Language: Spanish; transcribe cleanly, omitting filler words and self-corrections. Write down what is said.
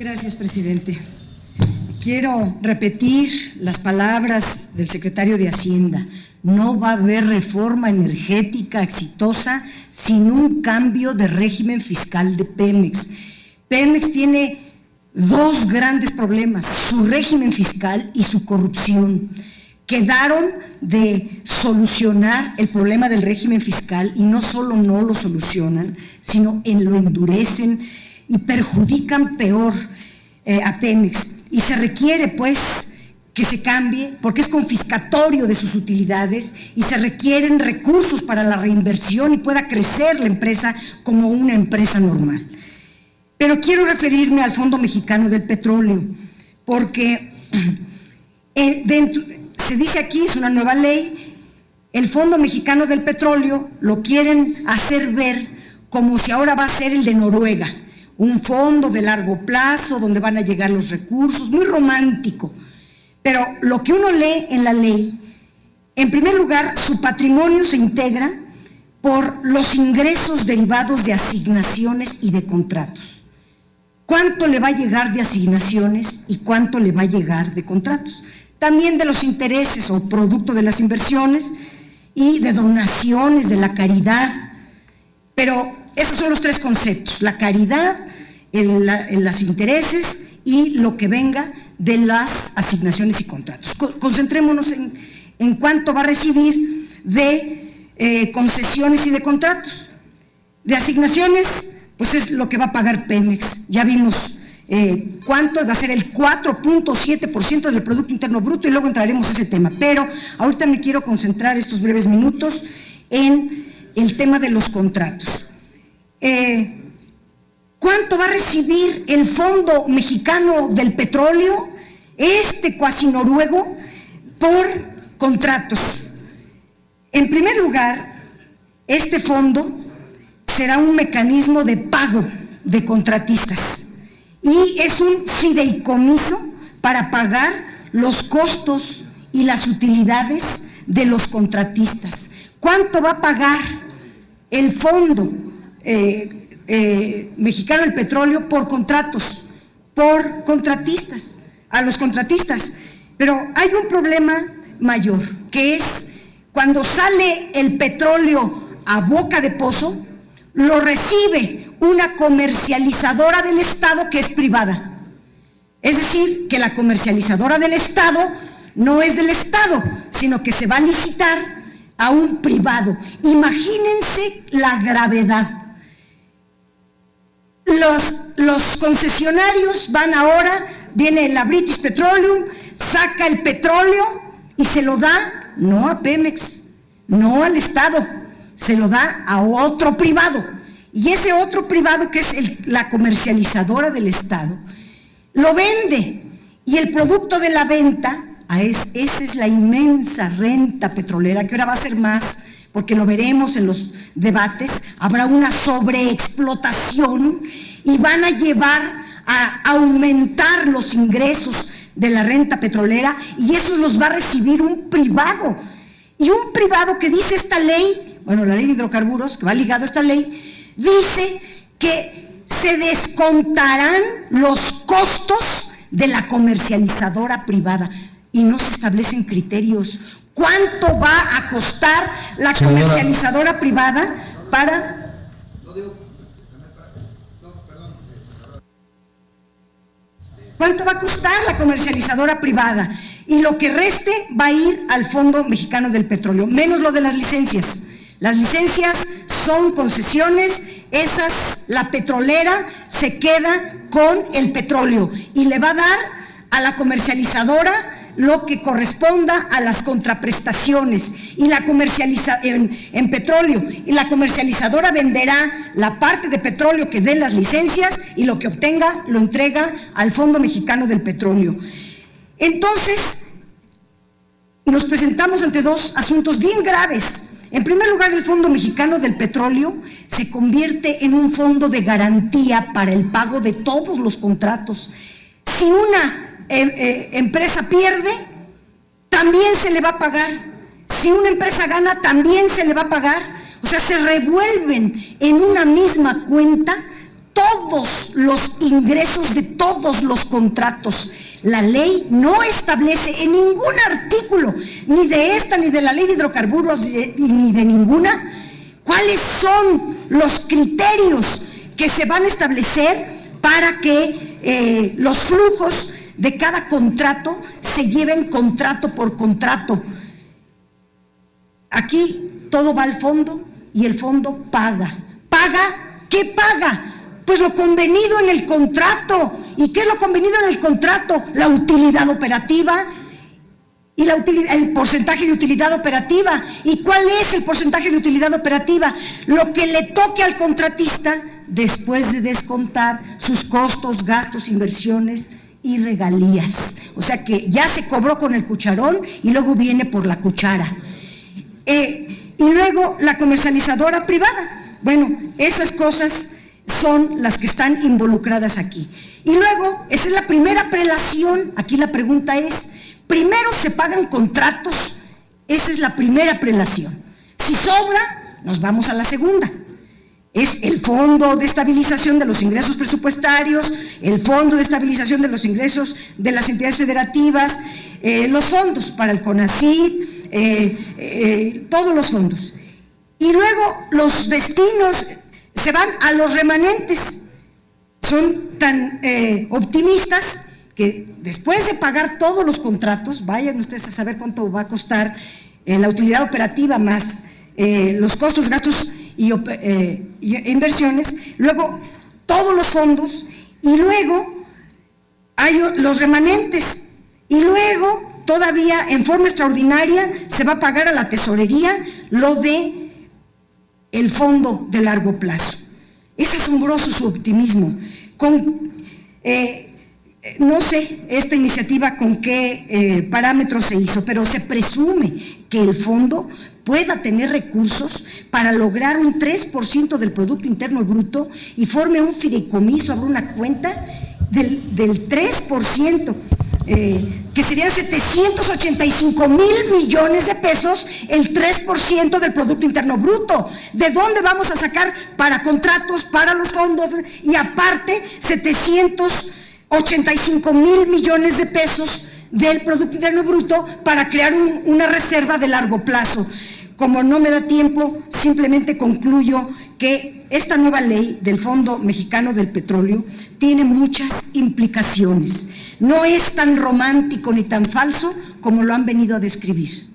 Gracias, presidente. Quiero repetir las palabras del secretario de Hacienda. No va a haber reforma energética exitosa sin un cambio de régimen fiscal de Pemex. Pemex tiene dos grandes problemas: su régimen fiscal y su corrupción. Quedaron de solucionar el problema del régimen fiscal y no solo no lo solucionan, sino lo endurecen y perjudican peor a Pemex. Y se requiere, pues, que se cambie, porque es confiscatorio de sus utilidades y se requieren recursos para la reinversión y pueda crecer la empresa como una empresa normal. Pero quiero referirme al Fondo Mexicano del Petróleo, porque se dice aquí, es una nueva ley, el Fondo Mexicano del Petróleo lo quieren hacer ver como si ahora va a ser el de Noruega, un fondo de largo plazo donde van a llegar los recursos, muy romántico. Pero lo que uno lee en la ley, en primer lugar, su patrimonio se integra por los ingresos derivados de asignaciones y de contratos. ¿Cuánto le va a llegar de asignaciones y cuánto le va a llegar de contratos? También de los intereses o producto de las inversiones y de donaciones, de la caridad. Pero esos son los tres conceptos: la caridad, los intereses y lo que venga de las asignaciones y contratos. Concentrémonos en cuánto va a recibir de concesiones y de contratos. De asignaciones, pues es lo que va a pagar Pemex. Ya vimos cuánto va a ser, el 4.7% del Producto Interno Bruto, y luego entraremos a ese tema. Pero ahorita me quiero concentrar estos breves minutos en el tema de los contratos. ¿Cuánto va a recibir el Fondo Mexicano del Petróleo, cuasi noruego, por contratos? En primer lugar, este fondo será un mecanismo de pago de contratistas y es un fideicomiso para pagar los costos y las utilidades de los contratistas. ¿Cuánto va a pagar el Fondo Mexicano del Petróleo por contratos, por contratistas, a los contratistas? Pero hay un problema mayor, que es cuando sale el petróleo a boca de pozo, lo recibe una comercializadora del Estado que es privada. Es decir, que la comercializadora del Estado no es del Estado, sino que se va a licitar a un privado. Imagínense la gravedad. Los concesionarios van ahora, viene la British Petroleum, saca el petróleo y se lo da no a Pemex, no al Estado, se lo da a otro privado. Y ese otro privado, que es la comercializadora del Estado, lo vende, y el producto de la venta, esa es la inmensa renta petrolera, que ahora va a ser más, porque lo veremos en los debates. Habrá una sobreexplotación y van a llevar a aumentar los ingresos de la renta petrolera, y esos los va a recibir un privado. Y un privado que dice esta ley, bueno, la ley de hidrocarburos, que va ligado a esta ley, dice que se descontarán los costos de la comercializadora privada y no se establecen criterios. ¿Cuánto va a costar la comercializadora privada para...? ¿Cuánto va a costar la comercializadora privada? Y lo que reste va a ir al Fondo Mexicano del Petróleo, menos lo de las licencias. Las licencias son concesiones, la petrolera se queda con el petróleo y le va a dar a la comercializadora lo que corresponda a las contraprestaciones y la en petróleo, y la comercializadora venderá la parte de petróleo que den las licencias, y lo que obtenga lo entrega al Fondo Mexicano del Petróleo. Entonces, nos presentamos ante dos asuntos bien graves. En primer lugar, el Fondo Mexicano del Petróleo se convierte en un fondo de garantía para el pago de todos los contratos. Si una empresa pierde, también se le va a pagar. Si una empresa gana, también se le va a pagar. O sea, se revuelven en una misma cuenta todos los ingresos de todos los contratos. La ley no establece en ningún artículo, ni de esta, ni de la ley de hidrocarburos, ni de ninguna, cuáles son los criterios que se van a establecer para que los flujos de cada contrato se lleven contrato por contrato. Aquí todo va al fondo y el fondo paga. ¿Paga? ¿Qué paga? Pues lo convenido en el contrato. ¿Y qué es lo convenido en el contrato? La utilidad operativa y el porcentaje de utilidad operativa. ¿Y cuál es el porcentaje de utilidad operativa? Lo que le toque al contratista después de descontar sus costos, gastos, inversiones y regalías. O sea que ya se cobró con el cucharón y luego viene por la cuchara. Y luego la comercializadora privada. Bueno, esas cosas son las que están involucradas aquí. Y luego, esa es la primera prelación. Aquí la pregunta es, primero se pagan contratos, esa es la primera prelación. Si sobra, nos vamos a la segunda. Es el Fondo de Estabilización de los Ingresos Presupuestarios, el Fondo de Estabilización de los Ingresos de las entidades federativas, los fondos para el CONACYT, todos los fondos. Y luego los destinos se van a los remanentes. Son tan optimistas que después de pagar todos los contratos, vayan ustedes a saber cuánto va a costar la utilidad operativa más los costos, gastos y inversiones, luego todos los fondos, y luego hay los remanentes, y luego todavía en forma extraordinaria se va a pagar a la tesorería lo de el fondo de largo plazo. Es asombroso su optimismo. No sé esta iniciativa con qué parámetros se hizo, pero se presume que el fondo pueda tener recursos para lograr un 3% del Producto Interno Bruto y forme un fideicomiso, abra una cuenta del 3%, que serían 785,000 millones de pesos, el 3% del Producto Interno Bruto. ¿De dónde vamos a sacar para contratos, para los fondos? Y aparte, 785,000 millones de pesos del Producto Interno Bruto para crear una reserva de largo plazo. Como no me da tiempo, simplemente concluyo que esta nueva ley del Fondo Mexicano del Petróleo tiene muchas implicaciones. No es tan romántico ni tan falso como lo han venido a describir.